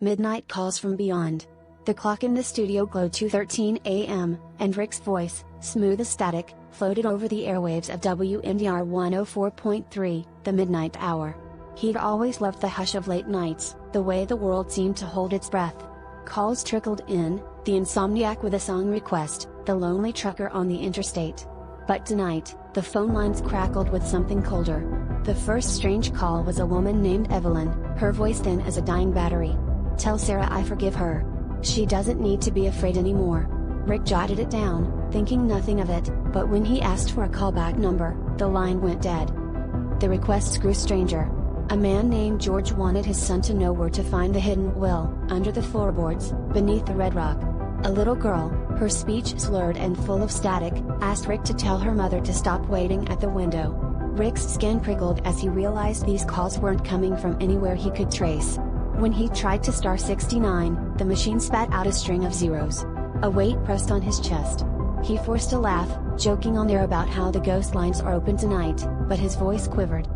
Midnight calls from beyond. The clock in the studio glowed 2:13 a.m., and Rick's voice, smooth as static, floated over the airwaves of WMDR 104.3, the Midnight Hour. He'd always loved the hush of late nights, the way the world seemed to hold its breath. Calls trickled in, the insomniac with a song request, the lonely trucker on the interstate. But tonight, the phone lines crackled with something colder. The first strange call was a woman named Evelyn, her voice thin as a dying battery. "Tell Sarah I forgive her. She doesn't need to be afraid anymore." Rick jotted it down, thinking nothing of it, but when he asked for a callback number, the line went dead. The requests grew stranger. A man named George wanted his son to know where to find the hidden will, under the floorboards, beneath the red rug. A little girl, her speech slurred and full of static, asked Rick to tell her mother to stop waiting at the window. Rick's skin prickled as he realized these calls weren't coming from anywhere he could trace. When he tried to star 69, the machine spat out a string of zeros. A weight pressed on his chest. He forced a laugh, joking on air about how the ghost lines are open tonight, but his voice quivered.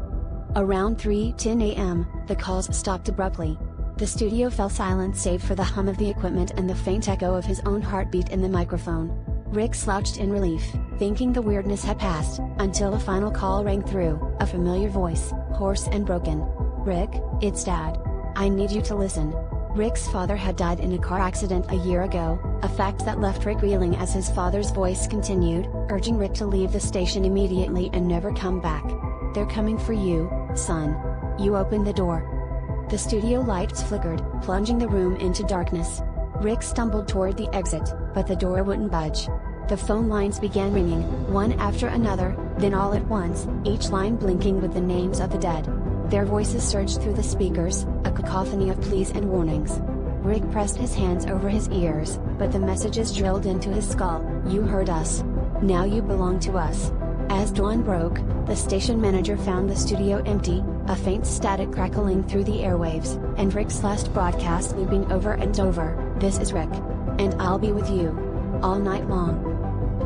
Around 3:10 a.m., the calls stopped abruptly. The studio fell silent save for the hum of the equipment and the faint echo of his own heartbeat in the microphone. Rick slouched in relief, thinking the weirdness had passed, until a final call rang through, a familiar voice, hoarse and broken. "Rick, it's Dad. I need you to listen." Rick's father had died in a car accident a year ago, a fact that left Rick reeling as his father's voice continued, urging Rick to leave the station immediately and never come back. "They're coming for you, son. You open the door." The studio lights flickered, plunging the room into darkness. Rick stumbled toward the exit, but the door wouldn't budge. The phone lines began ringing, one after another, then all at once, each line blinking with the names of the dead. Their voices surged through the speakers, a cacophony of pleas and warnings. Rick pressed his hands over his ears, but the messages drilled into his skull. "You heard us. Now you belong to us." As dawn broke, the station manager found the studio empty, a faint static crackling through the airwaves, and Rick's last broadcast looping over and over, "This is Rick. And I'll be with you. All night long."